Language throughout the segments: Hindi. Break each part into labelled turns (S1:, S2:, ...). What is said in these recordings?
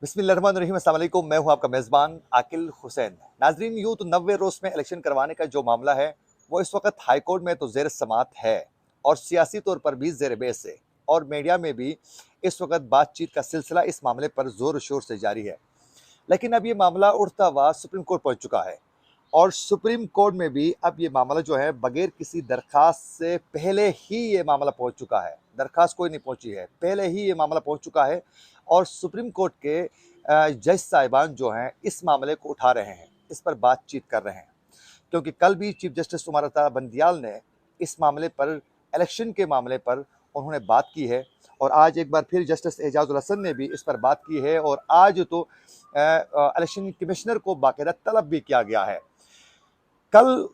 S1: बिस्मिल्लाहिर्रहमानिर्रहीम, अस्सलाम वालेकुम। मैं हूं आपका मेज़बान आकिल हुसैन। नाजरीन, यूं तो 90 रोज़ में इलेक्शन करवाने का जो मामला है वो इस वक्त हाई कोर्ट में तो ज़ेर समात है और सियासी तौर पर भी ज़ेर बहस है और मीडिया में भी इस वक्त बातचीत का सिलसिला इस मामले पर ज़ोर शोर से जारी है। लेकिन अब ये मामला उठता हुआ सुप्रीम कोर्ट पहुंच चुका है और सुप्रीम कोर्ट में भी अब ये मामला जो है बगैर किसी दरखास्त से पहले ही ये मामला पहुंच चुका है। दरखास्त कोई नहीं पहुंची है, पहले ही ये मामला पहुंच चुका है और सुप्रीम कोर्ट के जज साहिबान जो हैं इस मामले को उठा रहे हैं, इस पर बातचीत कर रहे हैं। क्योंकि कल भी चीफ जस्टिस सुमारता बंदियाल ने इस मामले पर, इलेक्शन के मामले पर उन्होंने बात की है और आज एक बार फिर जस्टिस एजाजुल हसन ने भी इस पर बात की है और आज तो इलेक्शन कमिश्नर को बाकायदा तलब भी किया गया है। कल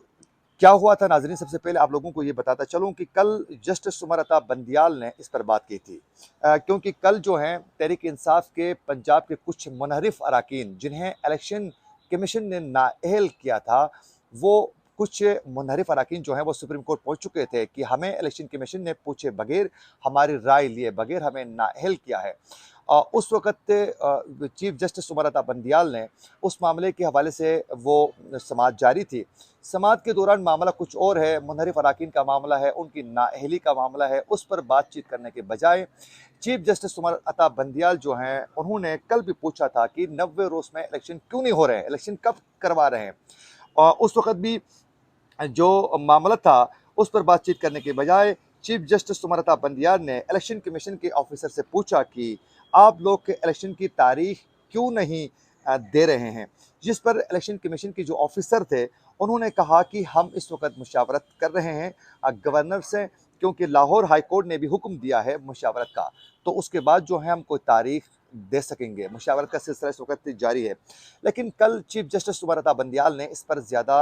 S1: क्या हुआ था नाजरीन, सबसे पहले आप लोगों को ये बताता चलूं कि कल जस्टिस सुमरता बंदियाल ने इस पर बात की थी, क्योंकि कल जो है तहरीक इंसाफ के पंजाब के कुछ मुनहरिफ अराकीन जिन्हें इलेक्शन कमीशन ने नाअहल किया था, वो कुछ मुनहरिफ अराकीन जो हैं वो सुप्रीम कोर्ट पहुंच चुके थे कि हमें इलेक्शन कमीशन ने पूछे बगैर, हमारी राय लिए बगैर हमें नाअहल किया है। उस वक़्त चीफ जस्टिस सुमरता बंदियाल ने उस मामले के हवाले से वो समाअत जारी थी। समाअत के दौरान मामला कुछ और है, मुनहरिफ अराकीन का मामला है, उनकी नाअहली का मामला है, उस पर बातचीत करने के बजाय चीफ जस्टिस उमर अता बंदियाल जो हैं उन्होंने कल भी पूछा था कि 90 रोज़ में इलेक्शन क्यों नहीं हो रहे हैं, इलेक्शन कब करवा रहे हैं। उस वक़्त भी जो मामला था उस पर बातचीत करने के बजाय चीफ जस्टिस सुमरता बंदियाल ने इलेक्शन कमीशन के ऑफिसर से पूछा कि आप लोग के इलेक्शन की तारीख क्यों नहीं दे रहे हैं, जिस पर इलेक्शन कमीशन के जो ऑफिसर थे उन्होंने कहा कि हम इस वक्त मुशावरत कर रहे हैं गवर्नर से, क्योंकि लाहौर हाई कोर्ट ने भी हुक्म दिया है मुशावरत का, तो उसके बाद जो है हम कोई तारीख दे सकेंगे। मुशावरत का सिलसिला इस वक्त जारी है। लेकिन कल चीफ जस्टिस सुमरता बंदियाल ने इस पर ज़्यादा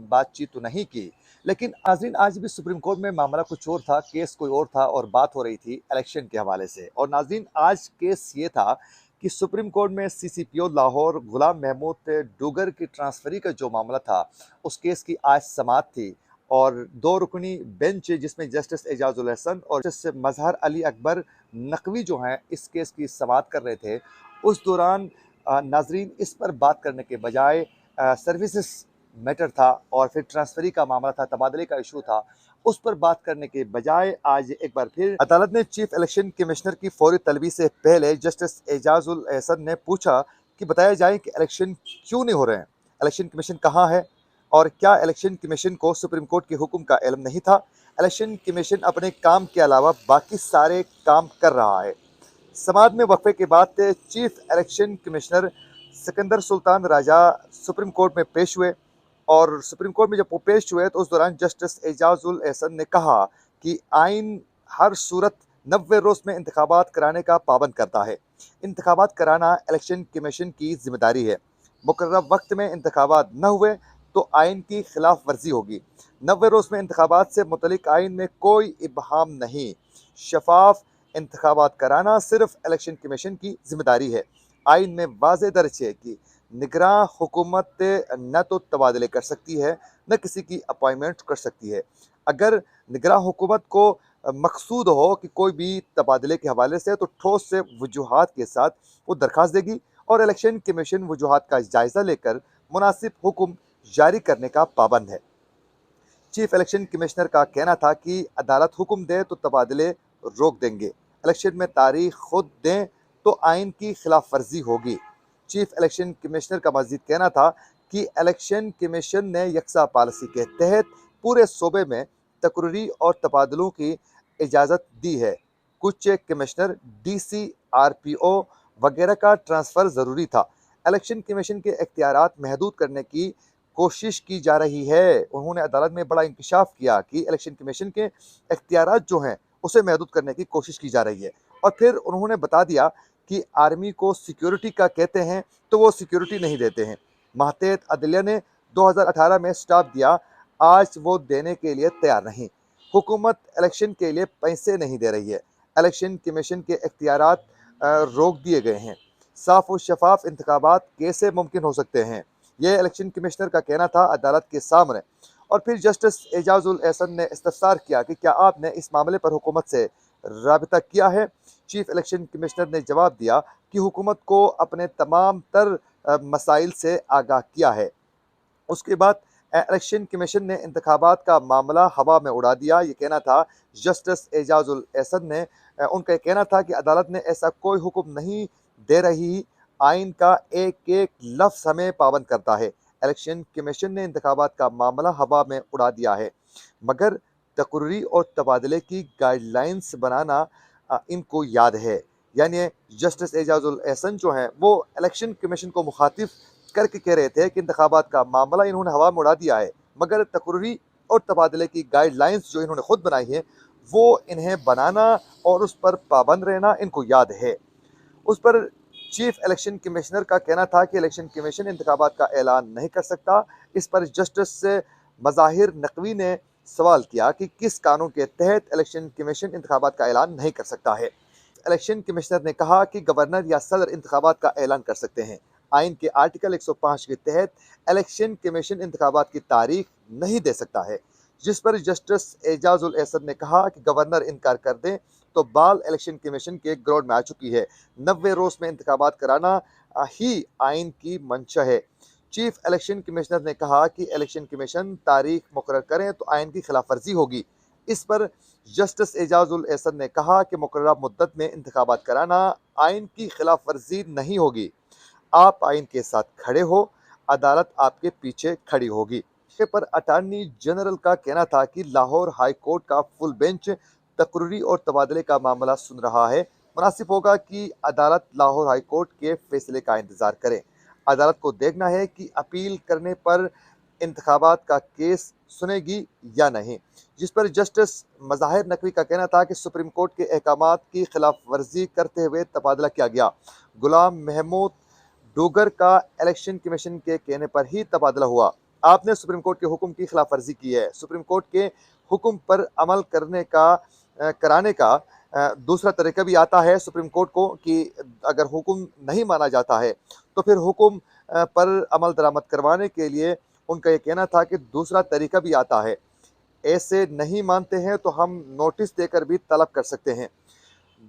S1: बातचीत तो नहीं की। लेकिन नाज़रीन, आज भी सुप्रीम कोर्ट में मामला कुछ और था, केस कोई और था और बात हो रही थी इलेक्शन के हवाले से। और नाज़रीन, आज केस ये था कि सुप्रीम कोर्ट में सीसीपीओ लाहौर गुलाम महमूद डूगर की ट्रांसफरी का जो मामला था, उस केस की आज समाअत थी और 2 रुकनी बेंच जिसमें जस्टिस एजाजुल हसन और जस्टिस मजहर अली अकबर नकवी जो हैं इस केस की समाअत कर रहे थे। उस दौरान नाज़रीन, इस पर बात करने के बजाय सर्विसेज मैटर था और फिर ट्रांसफरी का मामला था, तबादले का इशू था, उस पर बात करने के बजाय आज एक बार फिर अदालत ने चीफ इलेक्शन कमिश्नर की फौरी तलबी से पहले जस्टिस एजाजुल एहसन ने पूछा कि बताया जाए कि इलेक्शन क्यों नहीं हो रहे हैं, इलेक्शन कमीशन कहाँ है और क्या इलेक्शन कमीशन को सुप्रीम कोर्ट के हुक्म का इल्म नहीं था। इलेक्शन कमीशन अपने काम के अलावा बाकी सारे काम कर रहा है। समाअत में वक्फे के बाद chief election commissioner Sikandar Sultan Raja supreme court में पेश हुए और सुप्रीम कोर्ट में जब वो पेश हुए तो उस दौरान जस्टिस एजाजुल एहसन ने कहा कि आइन हर सूरत 90 रोज़ में इंतखाबात कराने का पाबंद करता है। इंतखाबात कराना इलेक्शन कमीशन की जिम्मेदारी है। मुकर्रर वक्त में इंतखाबात न हुए तो आइन की खिलाफ वर्जी होगी। 90 रोज़ में इंतखाबात से मुतलिक आइन में कोई इबहाम नहीं। शफाफ इंतखाबात कराना सिर्फ इलेक्शन कमीशन की जिम्मेदारी है। आइन में वाज़ेह दर्ज है कि निगरां हुकूमत न तो तबादले कर सकती है, न किसी की अपॉइंटमेंट कर सकती है। अगर निगरां हुकूमत को मकसूद हो कि कोई भी तबादले के हवाले से, तो ठोस से वजूहात के साथ वो दरख्वास्त देगी और इलेक्शन कमीशन वजूहात का जायज़ा लेकर मुनासिब हुक्म जारी करने का पाबंद है। चीफ इलेक्शन कमिश्नर का कहना था कि अदालत हुक्म दे तो तबादले रोक देंगे, इलेक्शन में तारीख खुद दें तो आइन की खिलाफ वर्जी होगी। चीफ इलेक्शन कमिश्नर का मजीद कहना था कि इलेक्शन कमीशन ने यकसा पॉलिसी के तहत पूरे सूबे में तकर्री और तबादलों की इजाज़त दी है। कुछ कमिश्नर, डीसी, आरपीओ वगैरह का ट्रांसफ़र ज़रूरी था। इलेक्शन कमीशन के इख्तियारात महदूद करने की कोशिश की जा रही है। उन्होंने अदालत में बड़ा इंकशाफ किया कि इलेक्शन कमीशन के इख्तियारात जो हैं उसे महदूद करने की कोशिश की जा रही है और फिर उन्होंने बता दिया कि आर्मी को सिक्योरिटी का कहते हैं तो वो सिक्योरिटी नहीं देते हैं। मातहत अदलिया ने 2018 में स्टाफ दिया, आज वो देने के लिए तैयार नहीं। हुकूमत इलेक्शन के लिए पैसे नहीं दे रही है। इलेक्शन कमीशन के इख्तियारात रोक दिए गए हैं। साफ और शफाफ इंतखाबात कैसे मुमकिन हो सकते हैं, यह इलेक्शन कमिश्नर का कहना था अदालत के सामने। और फिर जस्टिस एजाजुल एहसन ने इस्तफसार किया कि क्या आपने इस मामले पर हुकूमत से राबिता किया है, चीफ इलेक्शन कमिश्नर ने जवाब दिया कि हुकूमत को अपने तमाम तर मसाइल से आगाह किया है। उसके बाद इलेक्शन कमीशन ने इंतखाबात का मामला हवा में उड़ा दिया। ये कहना था जस्टिस एजाजुल एहसन ने, उनका ये कहना था कि अदालत ने ऐसा कोई हुक्म नहीं दे रही, आइन का एक एक लफ्ज हमें पाबंद करता है। इलेक्शन कमीशन ने इंतखाबात का मामला हवा में उड़ा दिया है, मगर तकर्री और तबादले की गाइडलाइंस बनाना इनको याद है। यानी जस्टिस एजाजुल एहसन जो हैं वो इलेक्शन कमीशन को मुखातिब करके कह रहे थे कि इंतखाबात का मामला इन्होंने हवा में उड़ा दिया है, मगर तकर्री और तबादले की गाइडलाइंस जो इन्होंने खुद बनाई है वो इन्हें बनाना और उस पर पाबंद रहना इनको याद है। उस पर चीफ इलेक्शन कमिश्नर का कहना था कि इलेक्शन कमीशन इंतखाबात का ऐलान नहीं कर सकता। इस पर जस्टिस मज़ाहिर नकवी ने सवाल किया कि किस कानून के तहत इलेक्शन कमीशन इंतखाबात का ऐलान नहीं कर सकता है। इलेक्शन कमिश्नर ने कहा कि गवर्नर या सदर इंतखाबात का ऐलान कर सकते हैं। आइन के आर्टिकल 105 के तहत इलेक्शन कमीशन इंतखाबात की तारीख नहीं दे सकता है, जिस पर जस्टिस एजाजुल एहसन ने कहा कि गवर्नर इनकार कर दें तो बाल इलेक्शन कमीशन के ग्राउंड में आ चुकी है। 90 रोज में इंतखाबात कराना ही आइन की मंशा है। चीफ इलेक्शन कमिश्नर ने कहा कि इलेक्शन कमीशन तारीख मुकर्रर करें तो आइन की खिलाफ वर्जी होगी। इस पर जस्टिस एजाजुल एहसन ने कहा कि मुकर्ररा मुद्दत में इंतखाबात कराना आइन की खिलाफ वर्जी नहीं होगी। आप आइन के साथ खड़े हो, अदालत आपके पीछे खड़ी होगी। इस पर अटॉर्नी जनरल का कहना था कि लाहौर हाई कोर्ट का फुल बेंच तकर्री और तबादले का मामला सुन रहा है। मुनासिब होगा कि अदालत लाहौर हाई कोर्ट के फैसले का इंतजार करे। अदालत को देखना है कि अपील करने पर इंतखाबात का केस सुनेगी या नहीं, जिस पर जस्टिस मज़ाहिर नकवी का कहना था कि सुप्रीम कोर्ट के अहकामात की खिलाफ वर्जी करते हुए तबादला किया गया। गुलाम महमूद डोगर का इलेक्शन कमीशन के कहने पर ही तबादला हुआ। आपने सुप्रीम कोर्ट के हुक्म की खिलाफ वर्जी की है। सुप्रीम कोर्ट के हुक्म पर अमल कराने का दूसरा तरीका भी आता है सुप्रीम कोर्ट को कि अगर हुक्म नहीं माना जाता है तो फिर हुक्म पर अमल दरामद करवाने के लिए उनका ये कहना था कि दूसरा तरीका भी आता है। ऐसे नहीं मानते हैं तो हम नोटिस देकर भी तलब कर सकते हैं।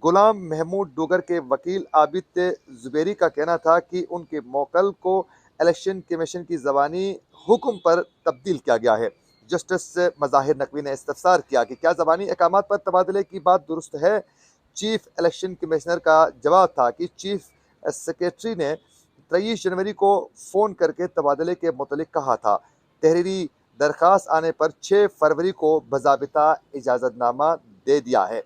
S1: गुलाम महमूद डोगर के वकील आबिद जुबैरी का कहना था कि उनके मौकल को इलेक्शन कमीशन की ज़बानी हुक्म पर तब्दील किया गया है। जस्टिस मज़ाहिर नकवी ने इस्तफसार किया कि क्या ज़बानी अहकामात पर तबादले की बात दुरुस्त है। चीफ इलेक्शन कमिश्नर का जवाब था कि चीफ सेक्रेटरी ने 23 जनवरी को फ़ोन करके तबादले के मुतलिक कहा था। तहरीरी दरख्वास्त आने पर 6 फरवरी को बज़ाबिता इजाज़तनामा दे दिया है।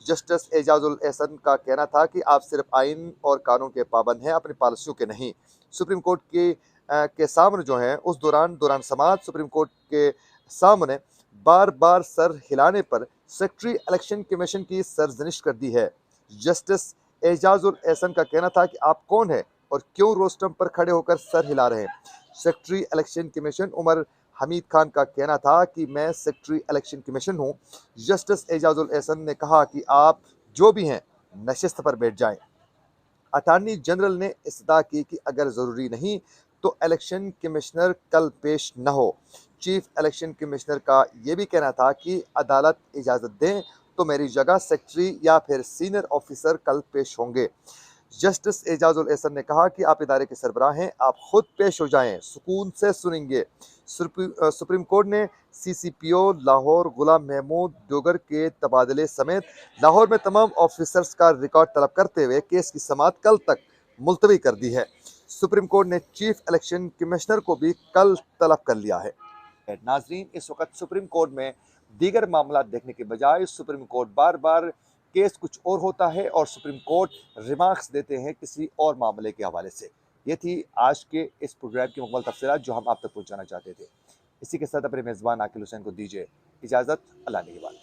S1: जस्टिस एजाजुल एहसन का कहना था कि आप सिर्फ आइन और कानून के पाबंद हैं, अपनी पॉलिसियों के नहीं। सुप्रीम कोर्ट के सामने जो हैं उस दौरान समाज सुप्रीम कोर्ट के सामने बार बार सर हिलाने पर सेक्रेटरी इलेक्शन कमीशन की सरजनिश कर दी है। जस्टिस एजाजुल एहसन का कहना था कि आप कौन हैं और क्यों रोस्टम पर खड़े होकर सर हिला रहे हैं। Secretary election commission Umar Hamid Khan का कहना था कि मैं सेक्रेटरी इलेक्शन कमीशन हूँ। जस्टिस एजाजुल एहसन ने कहा कि आप जो भी हैं नशिस्त पर बैठ जाएं। अटॉर्नी जनरल ने इस्तदा की कि अगर ज़रूरी नहीं तो इलेक्शन कमिश्नर कल पेश न हो। चीफ इलेक्शन कमिश्नर का ये भी कहना था कि अदालत इजाज़त दें तो मेरी जगह सेक्रेटरी या फिर सीनियर ऑफिसर कल पेश होंगे। जस्टिस एजाजुल एहसन ने कहा कि आप इदारे के सरबराह हैं, आप खुद पेश हो जाएं, सुकून से सुनेंगे। सुप्रीम कोर्ट ने CCPO लाहौर गुलाम महमूद डोगर के तबादले समेत लाहौर में तमाम ऑफिसर्स का रिकॉर्ड तलब करते हुए केस की समाअत कल तक मुलतवी कर दी है। सुप्रीम कोर्ट ने चीफ इलेक्शन कमिश्नर को भी कल तलब कर लिया है। नाजरीन, इस वक्त सुप्रीम कोर्ट में दीगर मामला देखने के बजाय सुप्रीम कोर्ट बार बार केस कुछ और होता है और सुप्रीम कोर्ट रिमार्क्स देते हैं किसी और मामले के हवाले से। ये थी आज के इस प्रोग्राम की मुकम्मल तफसीलात जो हम आप तक पहुंचाना चाहते थे। इसी के साथ अपने मेज़बान आकिल हुसैन को दीजिए इजाज़त। अल्लाह निगहबान।